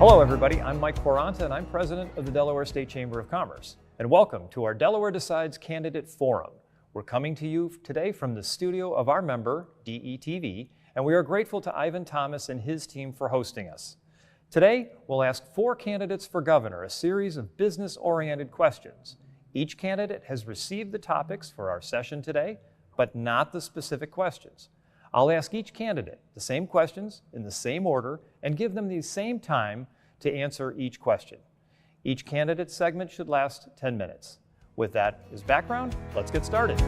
Hello everybody, I'm Mike Quaranta and I'm president of the Delaware State Chamber of Commerce. And welcome to our Delaware Decides Candidate Forum. We're coming to you today from the studio of our member, DETV, and we are grateful to Ivan Thomas and his team for hosting us. Today, we'll ask 4 candidates for governor a series of business-oriented questions. Each candidate has received the topics for our session today, but not the specific questions. I'll ask each candidate the same questions in the same order and give them the same time to answer each question. Each candidate segment should last 10 minutes. With that as background, let's get started.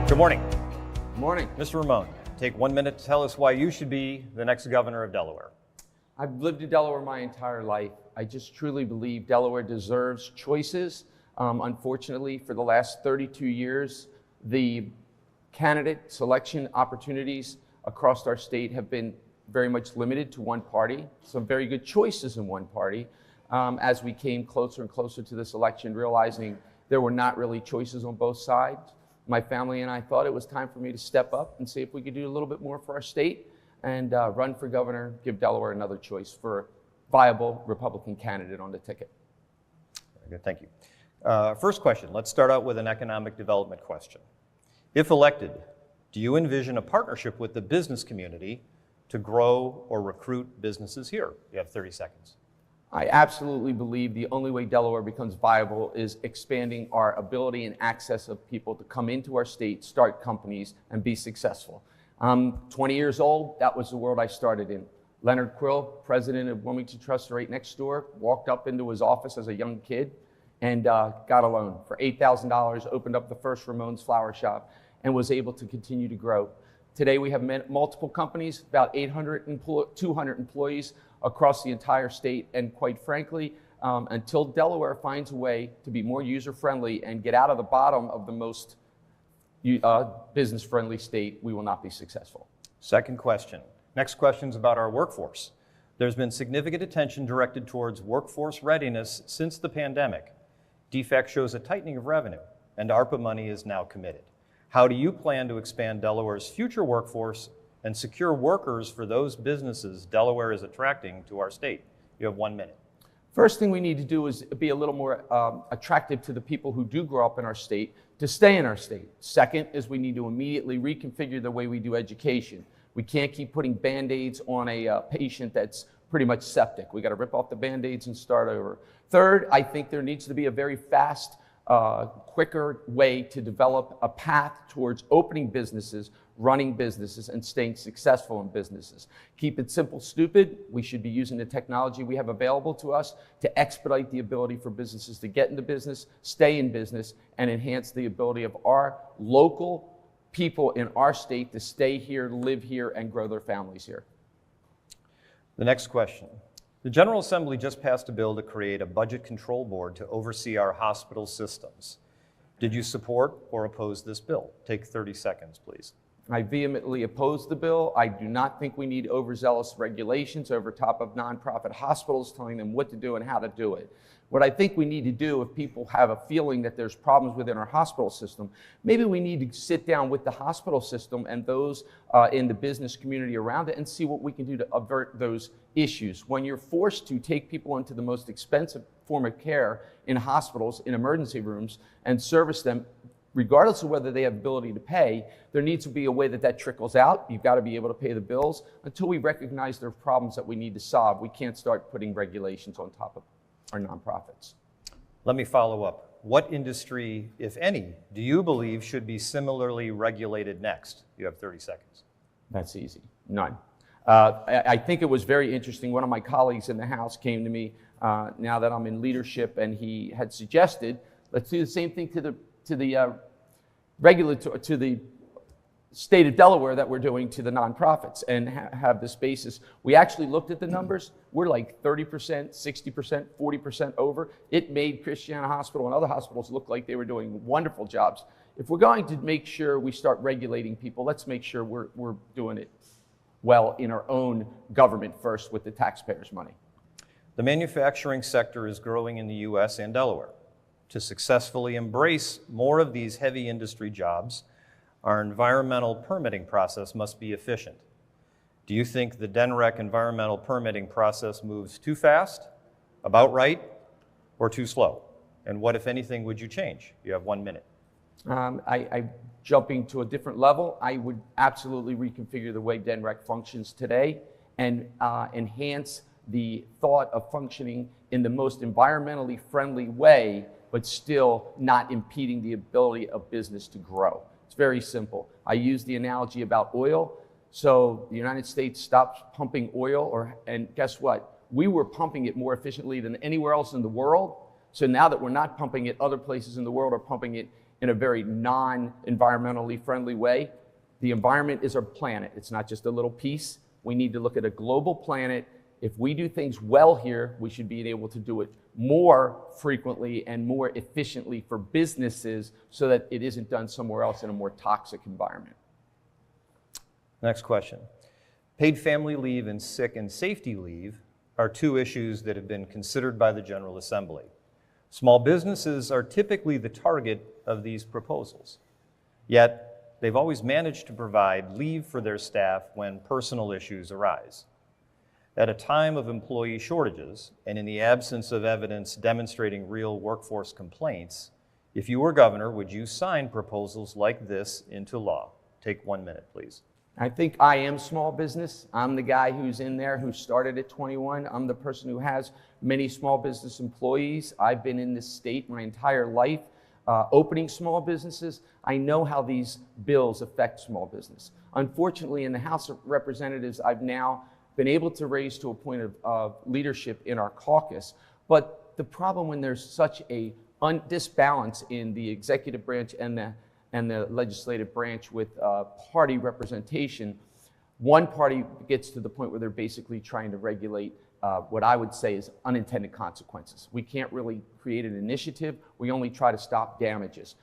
Good morning. Good morning. Mr. Ramon, take 1 minute to tell us why you should be the next governor of Delaware. I've lived in Delaware my entire life. I just truly believe Delaware deserves choices. Unfortunately, for the last 32 years, the candidate selection opportunities across our state have been very much limited to one party. Some very good choices in one party. As we came closer and closer to this election, realizing there were not really choices on both sides, my family and I thought it was time for me to step up and see if we could do a little bit more for our state and run for governor, give Delaware another choice for a viable Republican candidate on the ticket. Very good, thank you. First question, let's start out with an economic development question. If elected, do you envision a partnership with the business community to grow or recruit businesses here? You have 30 seconds. I absolutely believe the only way Delaware becomes viable is expanding our ability and access of people to come into our state, start companies, and be successful. I'm 20 years old. That was the world I started in. Leonard Quill, president of Wilmington Trust right next door, walked up into his office as a young kid and got a loan for $8,000, opened up the first Ramon's flower shop, and was able to continue to grow. Today we have multiple companies, about 200 employees across the entire state, and quite frankly, until Delaware finds a way to be more user-friendly and get out of the bottom of the most business-friendly state, we will not be successful. Second question. Next question is about our workforce. There's been significant attention directed towards workforce readiness since the pandemic. DFAC shows a tightening of revenue, and ARPA money is now committed. How do you plan to expand Delaware's future workforce and secure workers for those businesses Delaware is attracting to our state? You have 1 minute. First thing we need to do is be a little more attractive to the people who do grow up in our state to stay in our state. Second is we need to immediately reconfigure the way we do education. We can't keep putting Band-Aids on a patient that's pretty much septic. We got to rip off the Band-Aids and start over. Third, I think there needs to be a very fast, quicker way to develop a path towards opening businesses, running businesses, and staying successful in businesses. Keep it simple, stupid. We should be using the technology we have available to us to expedite the ability for businesses to get into business, stay in business, and enhance the ability of our local people in our state to stay here, live here, and grow their families here. The next question. The General Assembly just passed a bill to create a budget control board to oversee our hospital systems. Did you support or oppose this bill? Take 30 seconds, please. I vehemently oppose the bill. I do not think we need overzealous regulations over top of nonprofit hospitals telling them what to do and how to do it. What I think we need to do, if people have a feeling that there's problems within our hospital system, maybe we need to sit down with the hospital system and those in the business community around it and see what we can do to avert those issues. When you're forced to take people into the most expensive form of care in hospitals, in emergency rooms, and service them, regardless of whether they have ability to pay, there needs to be a way that that trickles out. You've got to be able to pay the bills. Until we recognize there are problems that we need to solve, we can't start putting regulations on top of our nonprofits. Let me follow up. What industry, if any, do you believe should be similarly regulated next? You have 30 seconds. That's easy. None. I think it was very interesting. One of my colleagues in the House came to me now that I'm in leadership, and he had suggested, let's do the same thing to the state of Delaware that we're doing to the nonprofits and have this basis. We actually looked at the numbers. We're like 30%, 60%, 40% over. It made Christiana Hospital and other hospitals look like they were doing wonderful jobs. If we're going to make sure we start regulating people, let's make sure we're doing it well in our own government first with the taxpayers' money. The manufacturing sector is growing in the U.S. and Delaware. To successfully embrace more of these heavy industry jobs, our environmental permitting process must be efficient. Do you think the DENREC environmental permitting process moves too fast, about right, or too slow? And what, if anything, would you change? You have 1 minute. Jumping to a different level, I would absolutely reconfigure the way DENREC functions today and enhance the thought of functioning in the most environmentally friendly way, but still not impeding the ability of business to grow. It's very simple. I use the analogy about oil. So the United States stopped pumping oil, and guess what? We were pumping it more efficiently than anywhere else in the world. So now that we're not pumping it, other places in the world are pumping it in a very non-environmentally friendly way. The environment is our planet. It's not just a little piece. We need to look at a global planet. If we do things well here, we should be able to do it more frequently and more efficiently for businesses so that it isn't done somewhere else in a more toxic environment. Next question. Paid family leave and sick and safety leave are two issues that have been considered by the General Assembly. Small businesses are typically the target of these proposals. Yet, they've always managed to provide leave for their staff when personal issues arise. At a time of employee shortages, and in the absence of evidence demonstrating real workforce complaints, if you were governor, would you sign proposals like this into law? Take 1 minute, please. I think I am small business. I'm the guy who's in there who started at 21. I'm the person who has many small business employees. I've been in this state my entire life, opening small businesses. I know how these bills affect small business. Unfortunately, in the House of Representatives, I've now been able to raise to a point of leadership in our caucus. But the problem when there's such a disbalance in the executive branch and the legislative branch with party representation, one party gets to the point where they're basically trying to regulate what I would say is unintended consequences. We can't really create an initiative. We only try to stop damages.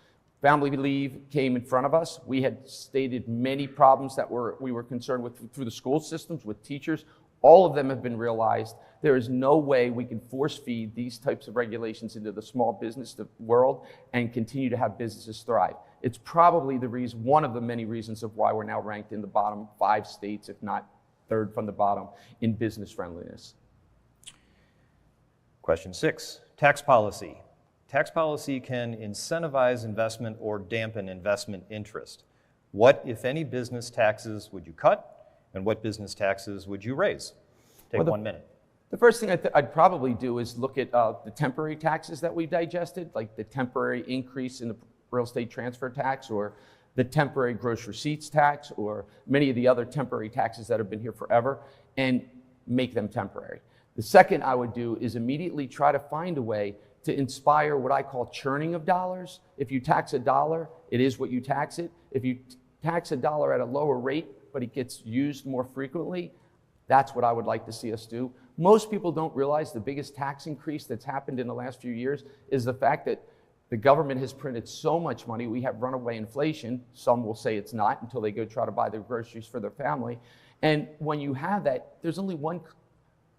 Family leave came in front of us. We had stated many problems that we were concerned with through the school systems, with teachers. All of them have been realized. There is no way we can force feed these types of regulations into the small business world and continue to have businesses thrive. It's probably the reason, one of the many reasons of why we're now ranked in the bottom 5 states, if not third from the bottom, in business friendliness. Question 6, tax policy. Tax policy can incentivize investment or dampen investment interest. What, if any, business taxes would you cut, and what business taxes would you raise? Take 1 minute. The first thing I'd probably do is look at the temporary taxes that we digested, like the temporary increase in the real estate transfer tax, or the temporary gross receipts tax, or many of the other temporary taxes that have been here forever, and make them temporary. The second I would do is immediately try to find a way to inspire what I call churning of dollars. If you tax $1, it is what you tax it. If you tax $1 at a lower rate, but it gets used more frequently, that's what I would like to see us do. Most people don't realize the biggest tax increase that's happened in the last few years is the fact that the government has printed so much money. We have runaway inflation. Some will say it's not until they go try to buy their groceries for their family. And when you have that, there's only one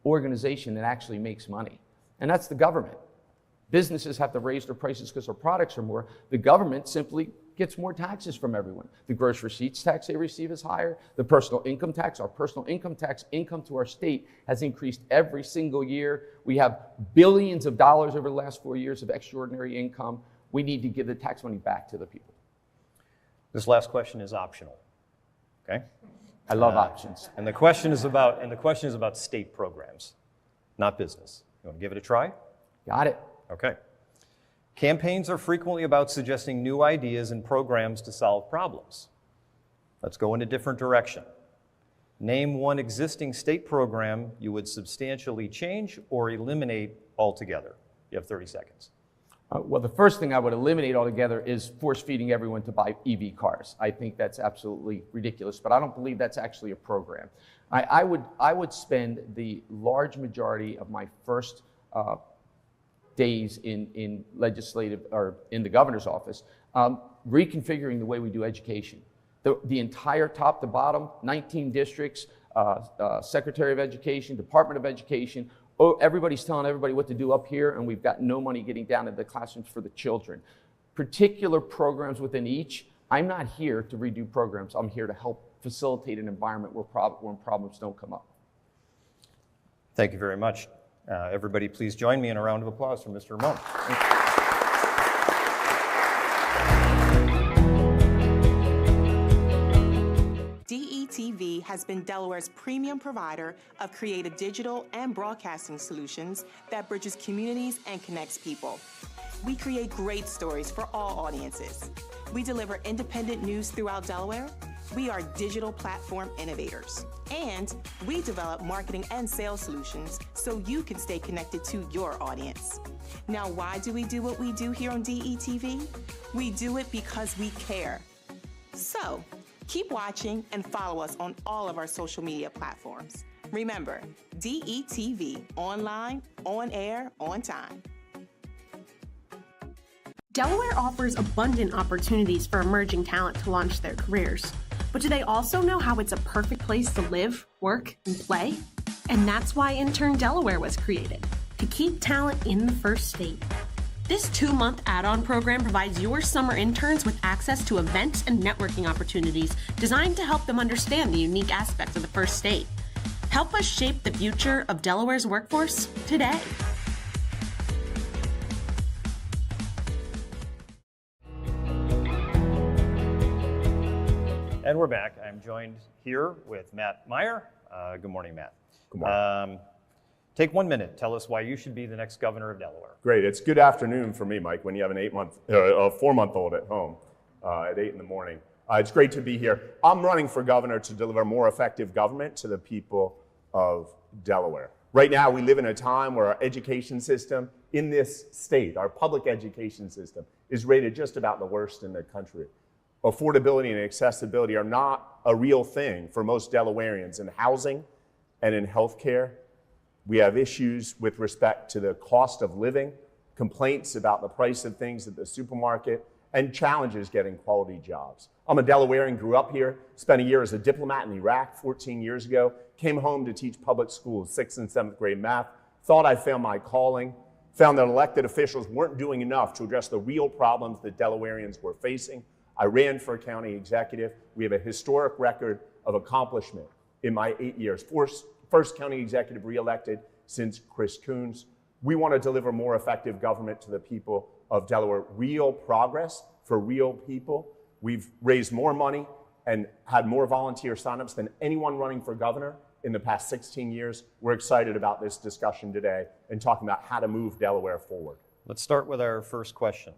organization that actually makes money, and that's the government. Businesses have to raise their prices because their products are more. The government simply gets more taxes from everyone. The gross receipts tax they receive is higher. The personal income tax, our personal income tax, income to our state has increased every single year. We have billions of dollars over the last 4 years of extraordinary income. We need to give the tax money back to the people. This last question is optional, okay? I love options. And the question is about state programs, not business. You want to give it a try? Got it. Okay. Campaigns are frequently about suggesting new ideas and programs to solve problems. Let's go in a different direction. Name one existing state program you would substantially change or eliminate altogether. You have 30 seconds. Well, the first thing I would eliminate altogether is force feeding everyone to buy EV cars. I think that's absolutely ridiculous, but I don't believe that's actually a program. I would spend the large majority of my first days in legislative or in the governor's office reconfiguring the way we do education. The entire top to bottom, 19 districts, Secretary of Education, Department of Education, everybody's telling everybody what to do up here, and we've got no money getting down to the classrooms for the children. Particular programs within each, I'm not here to redo programs. I'm here to help facilitate an environment where problems don't come up. Thank you very much. Everybody, please join me in a round of applause for Mr. Ramon. DETV has been Delaware's premium provider of creative digital and broadcasting solutions that bridges communities and connects people. We create great stories for all audiences. We deliver independent news throughout Delaware. We are digital platform innovators. And we develop marketing and sales solutions so you can stay connected to your audience. Now, why do we do what we do here on DETV? We do it because we care. So, keep watching and follow us on all of our social media platforms. Remember, DETV, online, on air, on time. Delaware offers abundant opportunities for emerging talent to launch their careers. But do they also know how it's a perfect place to live, work, and play? And that's why Intern Delaware was created, to keep talent in the first state. This 2-month add-on program provides your summer interns with access to events and networking opportunities designed to help them understand the unique aspects of the first state. Help us shape the future of Delaware's workforce today. And we're back. I'm joined here with Matt Meyer. Good morning, Matt. Good morning. Take 1 minute. Tell us why you should be the next governor of Delaware. Great. It's good afternoon for me, Mike, when you have a 4-month-old at home at 8 in the morning. It's great to be here. I'm running for governor to deliver more effective government to the people of Delaware. Right now, we live in a time where our education system in this state, our public education system, is rated just about the worst in the country. Affordability and accessibility are not a real thing for most Delawareans in housing and in healthcare. We have issues with respect to the cost of living, complaints about the price of things at the supermarket, and challenges getting quality jobs. I'm a Delawarean, grew up here, spent a year as a diplomat in Iraq 14 years ago, came home to teach public schools, 6th and 7th grade math, thought I found my calling, found that elected officials weren't doing enough to address the real problems that Delawareans were facing. I ran for a county executive. We have a historic record of accomplishment in my 8 years. First county executive reelected since Chris Coons. We want to deliver more effective government to the people of Delaware. Real progress for real people. We've raised more money and had more volunteer signups than anyone running for governor in the past 16 years. We're excited about this discussion today and talking about how to move Delaware forward. Let's start with our first question.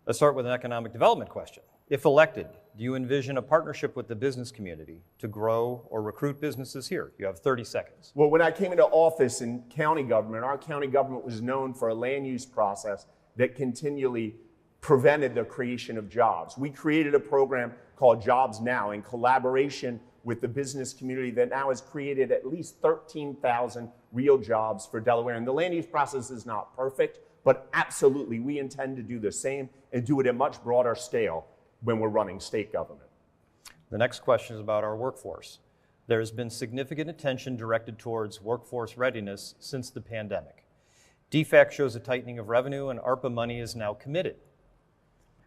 Let's start with an economic development question. If elected, do you envision a partnership with the business community to grow or recruit businesses here? You have 30 seconds. Well, when I came into office in county government, our county government was known for a land use process that continually prevented the creation of jobs. We created a program called Jobs Now in collaboration with the business community that now has created at least 13,000 real jobs for Delaware. And the land use process is not perfect, but absolutely we intend to do the same and do it at much broader scale when we're running state government. The next question is about our workforce. There has been significant attention directed towards workforce readiness since the pandemic. DFAC shows a tightening of revenue and ARPA money is now committed.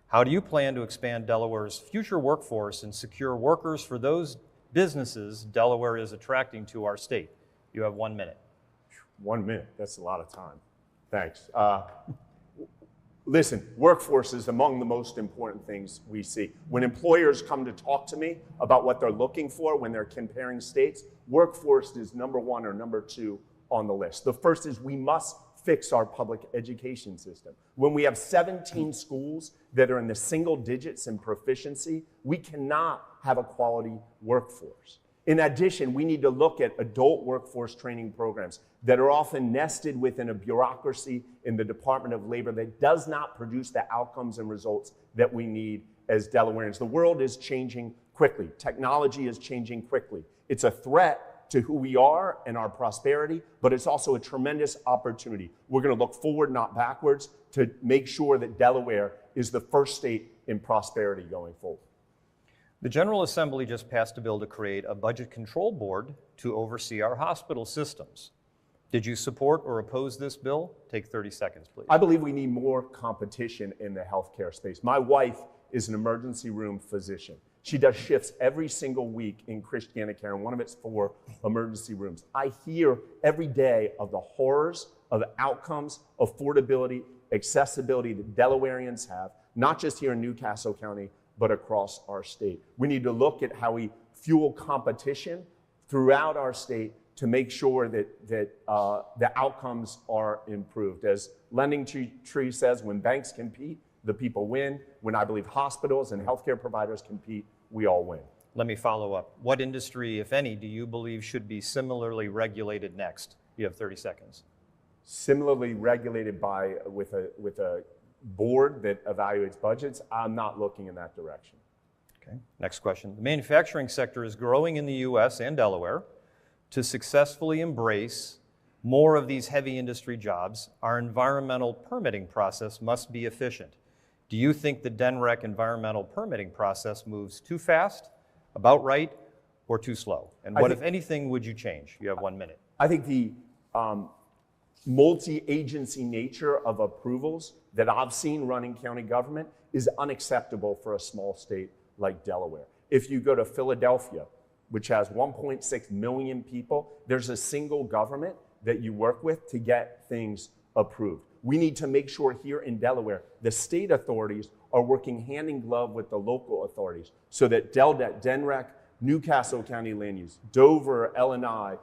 How do you plan to expand Delaware's future workforce and secure workers for those businesses Delaware is attracting to our state? You have 1 minute. 1 minute, that's a lot of time. Thanks. Listen, workforce is among the most important things we see. When employers come to talk to me about what they're looking for when they're comparing states, workforce is number 1 or number 2 on the list. The first is we must fix our public education system. When we have 17 schools that are in the single digits in proficiency, we cannot have a quality workforce. In addition, we need to look at adult workforce training programs that are often nested within a bureaucracy in the Department of Labor that does not produce the outcomes and results that we need as Delawareans. The world is changing quickly. Technology is changing quickly. It's a threat to who we are and our prosperity, but it's also a tremendous opportunity. We're going to look forward, not backwards, to make sure that Delaware is the first state in prosperity going forward. The General Assembly just passed a bill to create a budget control board to oversee our hospital systems. Did you support or oppose this bill? Take 30 seconds, please. I believe we need more competition in the healthcare space. My wife is an emergency room physician. She does shifts every single week in Christiana Care, and one of it's for emergency rooms. I hear every day of the horrors of the outcomes, affordability, accessibility that Delawareans have, not just here in Newcastle County, but across our state. We need to look at how we fuel competition throughout our state to make sure that the outcomes are improved. As Lending Tree says, when banks compete, the people win. When I believe hospitals and healthcare providers compete, we all win. Let me follow up. What industry, if any, do you believe should be similarly regulated next? You have 30 seconds. Similarly regulated with a board that evaluates budgets, I'm not looking in that direction. Okay. Next question. The manufacturing sector is growing in the U.S. and Delaware. To successfully embrace more of these heavy industry jobs, our environmental permitting process must be efficient. Do you think the DENREC environmental permitting process moves too fast, about right, or too slow? And what, if anything, would you change? You have 1 minute. I think the multi-agency nature of approvals that I've seen running county government is unacceptable for a small state like Delaware. If you go to Philadelphia, which has 1.6 million people, there's a single government that you work with to get things approved. We need to make sure here in Delaware, the state authorities are working hand in glove with the local authorities so that DENREC, Newcastle County Land Use, Dover, L&I,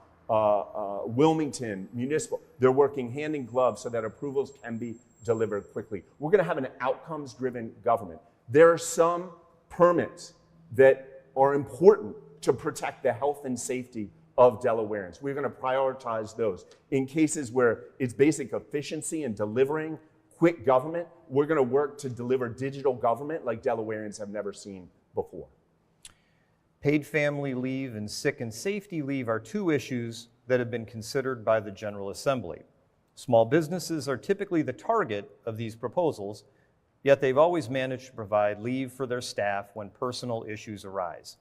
Wilmington, Municipal, they're working hand in glove so that approvals can be delivered quickly. We're gonna have an outcomes-driven government. There are some permits that are important to protect the health and safety of Delawareans. We're going to prioritize those. In cases where it's basic efficiency and delivering quick government, we're going to work to deliver digital government like Delawareans have never seen before. Paid family leave and sick and safety leave are two issues that have been considered by the General Assembly. Small businesses are typically the target of these proposals, yet they've always managed to provide leave for their staff when personal issues arise.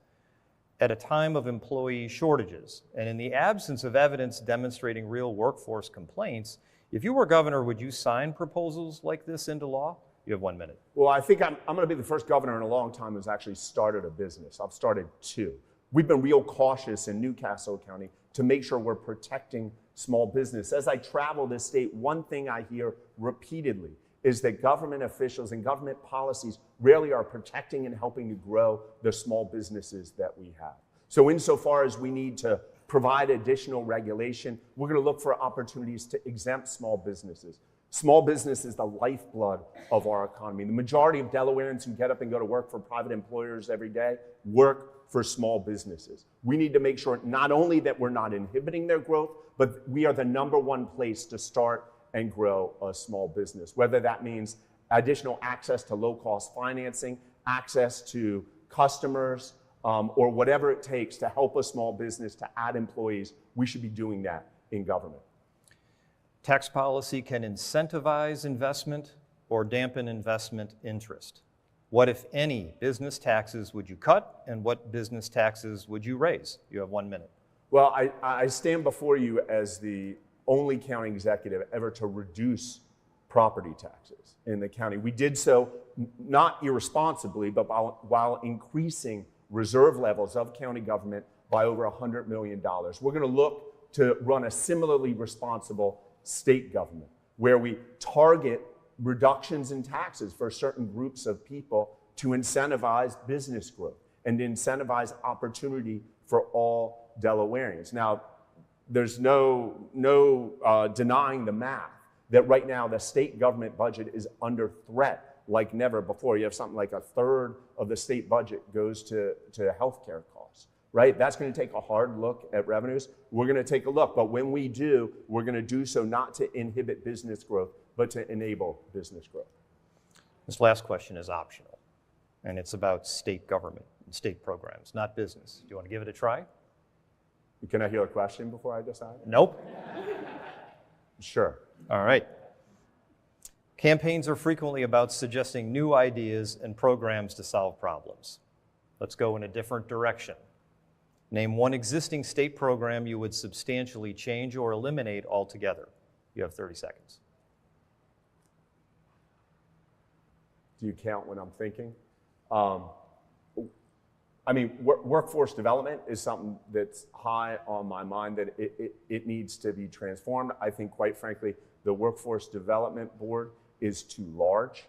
At a time of employee shortages, and in the absence of evidence demonstrating real workforce complaints, if you were governor, would you sign proposals like this into law? You have 1 minute. Well, I think I'm going to be the first governor in a long time who's actually started a business. I've started two. We've been real cautious in Newcastle County to make sure we're protecting small business. As I travel this state, one thing I hear repeatedly is that government officials and government policies really are protecting and helping to grow the small businesses that we have. So insofar as we need to provide additional regulation, we're going to look for opportunities to exempt small businesses. Small business is the lifeblood of our economy. The majority of Delawareans who get up and go to work for private employers every day work for small businesses. We need to make sure not only that we're not inhibiting their growth, but we are the #1 place to start and grow a small business, whether that means additional access to low-cost financing, access to customers, or whatever it takes to help a small business to add employees. We should be doing that in government. Tax policy can incentivize investment or dampen investment interest. What, if any, business taxes would you cut, and what business taxes would you raise? You have 1 minute. Well, I stand before you as the only county executive ever to reduce property taxes in the county. We did so not irresponsibly, but while increasing reserve levels of county government by over $100 million. We're going to look to run a similarly responsible state government where we target reductions in taxes for certain groups of people to incentivize business growth and to incentivize opportunity for all Delawareans. Now, there's no denying the math that right now the state government budget is under threat like never before. You have something like 1/3 of the state budget goes to healthcare costs, right? That's going to take a hard look at revenues. We're going to take a look, but when we do, we're going to do so not to inhibit business growth, but to enable business growth. This last question is optional, and it's about state government and state programs, not business. Do you want to give it a try? Can I hear a question before I decide? Nope. Sure. All right. Campaigns are frequently about suggesting new ideas and programs to solve problems. Let's go in a different direction. Name one existing state program you would substantially change or eliminate altogether. You have 30 seconds. Do you count when I'm thinking? I mean, workforce development is something that's high on my mind, that it needs to be transformed. I think, quite frankly, the Workforce Development Board is too large.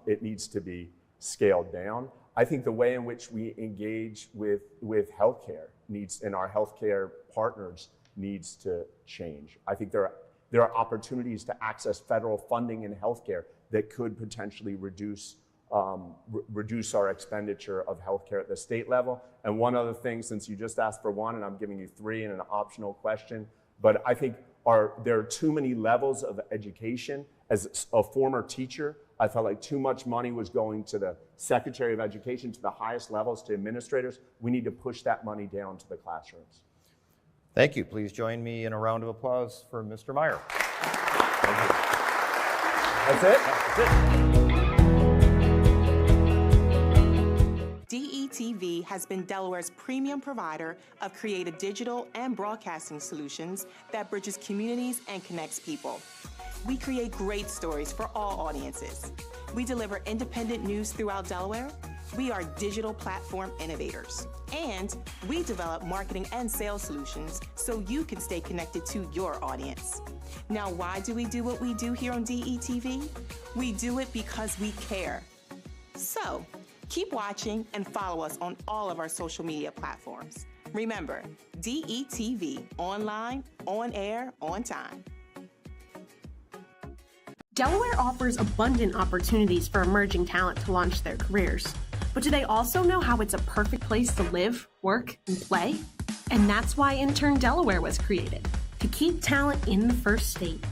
It needs to be scaled down. I think the way in which we engage with healthcare and our healthcare partners needs to change. I think there are opportunities to access federal funding in healthcare that could potentially reduce our expenditure of healthcare at the state level. And one other thing, since you just asked for one, and I'm giving you three in an optional question, but I think there are too many levels of education. As a former teacher, I felt like too much money was going to the Secretary of Education, to the highest levels, to administrators. We need to push that money down to the classrooms. Thank you. Please join me in a round of applause for Mr. Meyer. Thank you. That's it? That's it. DETV has been Delaware's premium provider of creative digital and broadcasting solutions that bridges communities and connects people. We create great stories for all audiences. We deliver independent news throughout Delaware. We are digital platform innovators. And we develop marketing and sales solutions so you can stay connected to your audience. Now, why do we do what we do here on DETV? We do it because we care. So, keep watching and follow us on all of our social media platforms. Remember, DETV, online, on air, on time. Delaware offers abundant opportunities for emerging talent to launch their careers. But do they also know how it's a perfect place to live, work, and play? And that's why Intern Delaware was created, to keep talent in the first state.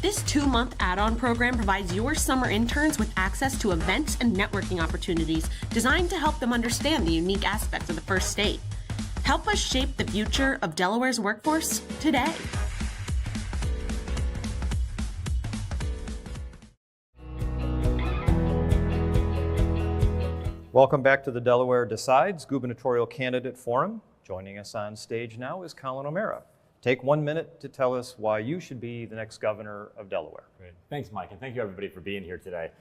This 2-month add-on program provides your summer interns with access to events and networking opportunities designed to help them understand the unique aspects of the first state. Help us shape the future of Delaware's workforce today. Welcome back to the Delaware Decides Gubernatorial Candidate Forum. Joining us on stage now is Colin O'Mara. Take 1 minute to tell us why you should be the next governor of Delaware. Great. Thanks, Mike, and thank you everybody for being here today.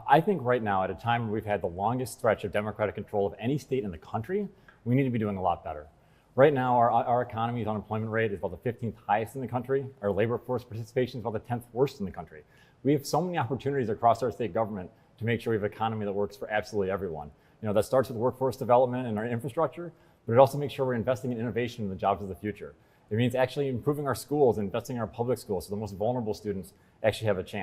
I think right now, at a time where we've had the longest stretch of Democratic control of any state in the country, we need to be doing a lot better. Right now, our economy's unemployment rate is about the 15th highest in the country. Our labor force participation is about the 10th worst in the country. We have so many opportunities across our state government to make sure we have an economy that works for absolutely everyone. That starts with workforce development and our infrastructure, but it also makes sure we're investing in innovation in the jobs of the future. It means actually improving our schools and investing in our public schools so the most vulnerable students actually have a chance.